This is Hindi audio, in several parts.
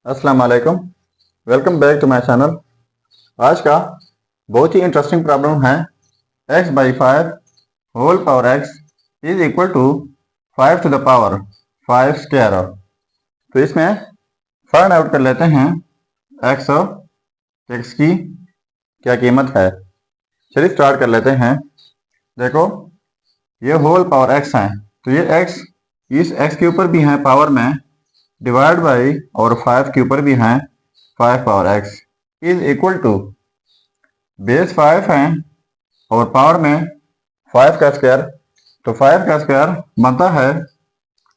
अस्सलाम वालेकुम। Welcome back to my channel. आज का बहुत ही इंटरेस्टिंग प्रॉब्लम है x by 5 whole power x is equal to 5 to the power 5 square. तो इसमें फाइंड आउट कर लेते हैं x और x की क्या कीमत है। चलिए स्टार्ट कर लेते हैं। देखो, ये होल पावर x है, तो ये x इस x के ऊपर भी है पावर में, डिवाइड बाई और 5 के ऊपर भी है 5 power x is equal to base 5 है और पावर में 5 का स्क्वायर, तो 5 का स्क्वायर बनता है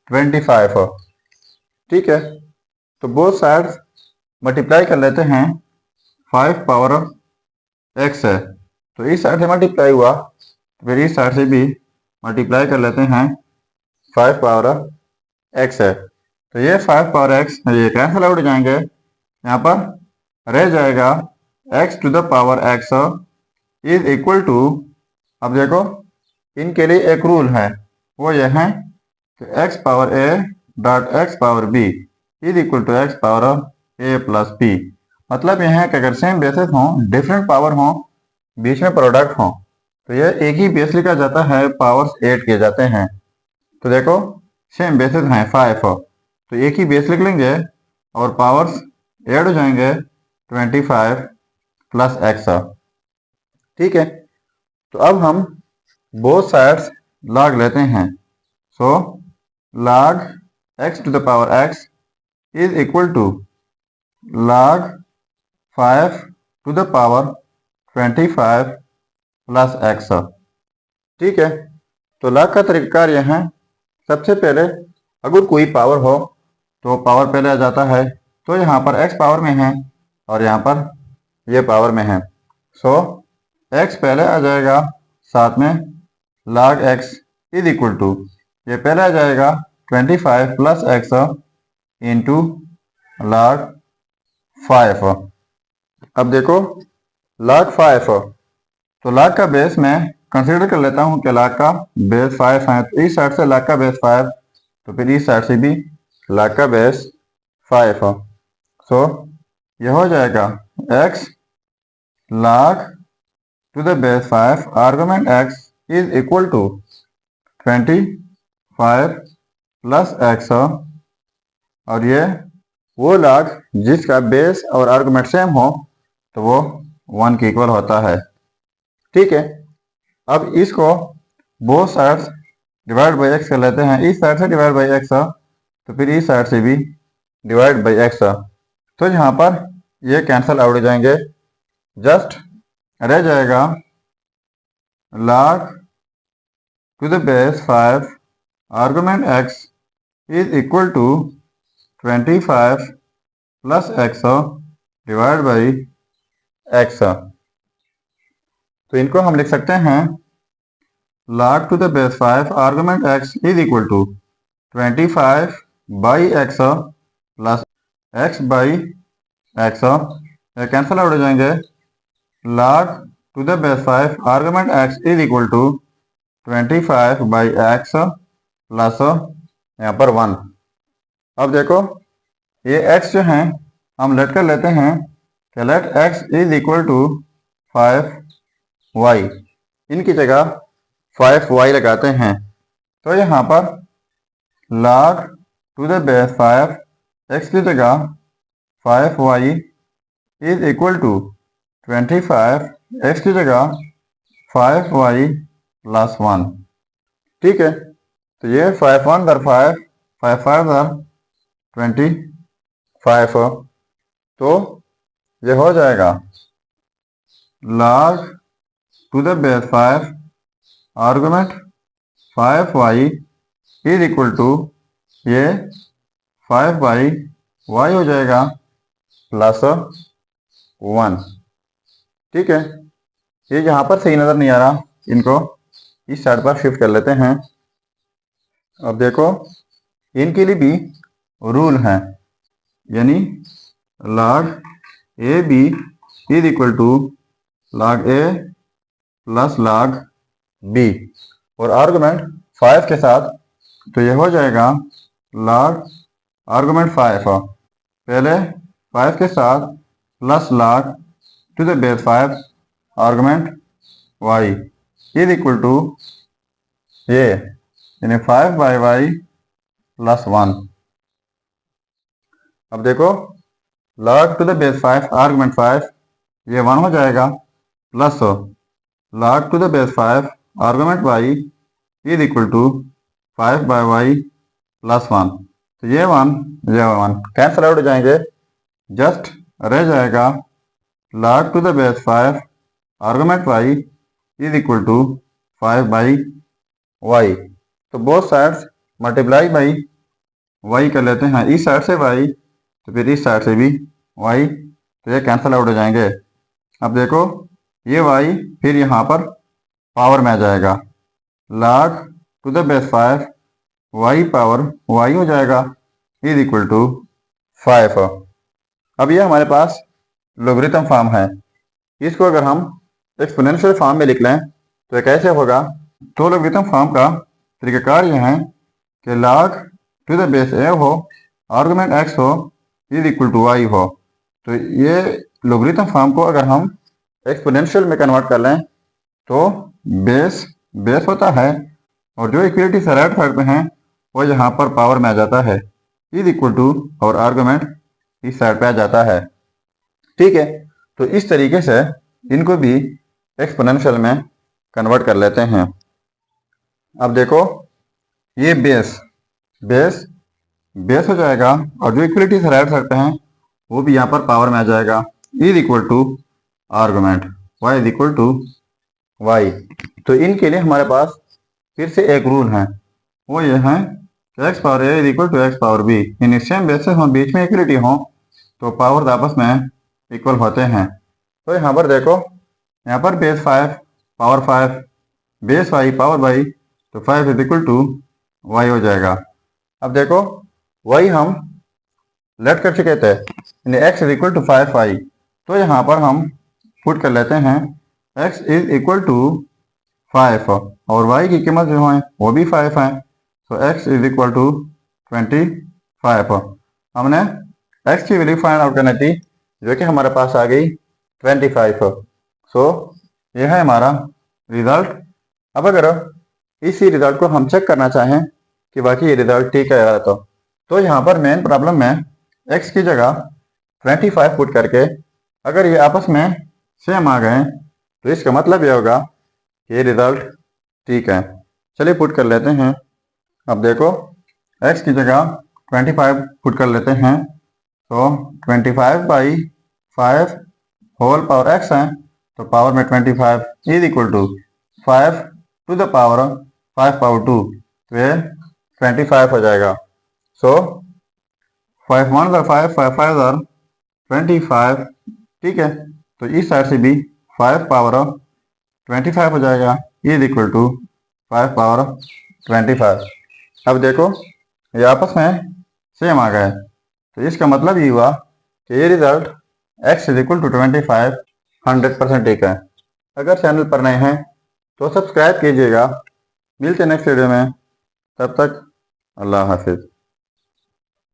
25। ठीक है, तो बोथ साइड्स मल्टीप्लाई कर लेते हैं। 5 पावर x है, तो इस साइड से मल्टीप्लाई हुआ, फिर इस साइड से भी मल्टीप्लाई कर लेते हैं। 5 पावर x है, तो ये 5 पावर x ये कैंसिल आउट हो जाएंगे। यहाँ पर रह जाएगा x to the power x is equal to, अब देखो इनके लिए एक रूल है, वो ये है कि x power a dot x power b is equal to x power a plus b। मतलब यह है कि अगर सेम बेसिस हों, डिफरेंट पावर हों, बीच में प्रोडक्ट हों, तो यह एक ही बेस लिखा जाता है, पावर्स ऐड किए जाते हैं। तो देखो सेम बेसिस हैं 5, तो एक ही बेस लिख लेंगे और पावर्स ऐड हो जाएंगे 25 प्लस x। ठीक है, तो अब हम बोथ साइड्स लॉग लेते हैं। So log x to the power x is equal to log 5 to the power 25 plus x। ठीक है, तो लॉग का तरीका यह है, सबसे पहले अगर कोई पावर हो तो पावर पहले आ जाता है, तो यहाँ पर x पावर में है और यहाँ पर ये पावर में है, सो x पहले आ जाएगा, साथ में log x is equal to, ये पहले आ जाएगा 25 प्लस x इंटू log 5। अब देखो log 5, तो log का बेस मैं कंसीडर कर लेता हूँ कि log का बेस 5 है, तो इस साइड से log का बेस 5, तो फिर इस साइड से भी log का बेस 5। सो यह हो जाएगा x log to the base 5 argument x is equal to 25 plus x, और ये वो log जिसका बेस और आर्गुमेंट सेम हो तो वो 1 के इक्वल होता है। ठीक है, अब इसको both sides divide by x कर लेते हैं। इस साइड से डिवाइड बाई x, तो फिर इस साइड से भी डिवाइड बाई x, तो यहाँ पर ये कैंसिल आउट हो जाएंगे, जस्ट रह जाएगा log to the base 5 argument x is equal to 25 plus x divide by x। तो इनको हम लिख सकते हैं log to the base 5 argument x is equal to 25 by x plus x by x, cancel out हो जाएंगे। log to the base 5 argument x is equal to 25 by x plus यहाँ पर 1। अब देखो ये x जो है हम लेट कर लेते हैं कि let x is equal to 5y, इनकी जगह 5y लगाते हैं, तो यहाँ पर log to the base 5 x की जगह 5y is equal to 25 x की जगह 5y प्लस 1। ठीक है, तो ये 5 1 दर 5, 5 5 दर 25, तो ये हो जाएगा log to the base 5 argument 5y is equal to, ये 5 बाई y हो जाएगा प्लस 1। ठीक है, ये यहाँ पर सही नज़र नहीं आ रहा, इनको इस साइड पर शिफ्ट कर लेते हैं। अब देखो इनके लिए भी रूल है, यानी log A B is equal to log A plus log B, और आर्गुमेंट 5 के साथ, तो ये हो जाएगा log आर्गुमेंट 5 पहले 5 के साथ plus log to the base 5 argument y is equal to ये यानी 5 बाई वाई प्लस 1। अब देखो log to the base 5 argument 5 ये 1 हो जाएगा, plus log to the base 5 argument y is equal to 5 by y plus 1। तो ये 1 कैंसल आउट हो जाएंगे, जस्ट रह जाएगा log to the base 5 argument y is equal to 5 by y। तो both sides multiply by y कर लेते हैं, इस साइड से y तो फिर इस साइड से भी y, तो ये कैंसल आउट हो जाएंगे। अब देखो ये y फिर यहाँ पर पावर में आ जाएगा, log to the base 5 y power y हो जाएगा इज इक्वल टू 5। अब ये हमारे पास लोगरिथम फॉर्म है, इसको अगर हम एक्सपोनेंशियल फॉर्म में लिख लें तो कैसे होगा। तो लोगरिथम फॉर्म का तरीकाकार यह है कि log to the base a हो, आर्गुमेंट x हो इज इक्वल टू y हो। तो ये लोगरिथम फॉर्म को अगर हम एक्सपोनेंशियल में कन्वर्ट कर लें तो बेस होता है और जो इक्वलिटी से राइट साइड पे हैं वो यहाँ पर पावर में आ जाता है इज इक्वल टू और आर्गुमेंट इस साइड पे आ जाता है। ठीक है, तो इस तरीके से इनको भी एक्सपोनेंशियल में कन्वर्ट कर लेते हैं। अब देखो ये बेस हो जाएगा और जो इक्वलिटी से राइट साइड पे हैं वो भी यहाँ पर पावर में आ जाएगा is equal to argument y is equal to y। तो इनके लिए हमारे पास फिर से एक रूल है, वो ये है कि x power a is equal to x power b। इन सेम बेसिस हो, बीच में इक्वलिटी हो तो पावर आपस में इक्वल होते हैं। तो यहाँ पर देखो, यहाँ पर base 5 power 5 base y power y, तो 5 इज इक्वल टू y हो जाएगा। अब देखो y हम लेट कर चुके थे, यानी x is equal to 5y। तो यहाँ पर हम पुट कर लेते हैं x इज इक्वल टू 5 और y की कीमत जो है वो भी 5 है, तो x इज इक्वल टू 25। हमने x की वैल्यू फाइंड आउट करनी थी जो कि हमारे पास आ गई 25। सो यह है हमारा रिजल्ट। अब अगर इसी रिजल्ट को हम चेक करना चाहें कि बाकी ये रिजल्ट ठीक है तो यहाँ पर मेन प्रॉब्लम में x की जगह 25 पुट करके अगर ये आपस में सेम आ गए तो इसका मतलब ये होगा कि ये रिजल्ट ठीक है। चलिए पुट कर लेते हैं। अब देखो x की जगह 25 पुट कर लेते हैं, तो 25 बाई 5 होल पावर x है, तो पावर में 25 is equal to 5 to the power 5 power 2, तो ये 25 हो जाएगा। सो 5 1 5 5 5 25। ठीक है, तो इस साइड से भी 5 पावर 25 हो जाएगा इज इक्वल टू 5 पावर 25। अब देखो ये आपस में सेम आ गए, तो इसका मतलब ये हुआ कि ये result x is equal to 25 100% ठीक है। अगर चैनल पर नए हैं तो सब्सक्राइब कीजिएगा। मिलते हैं नेक्स्ट वीडियो में, तब तक अल्लाह हाफिज़।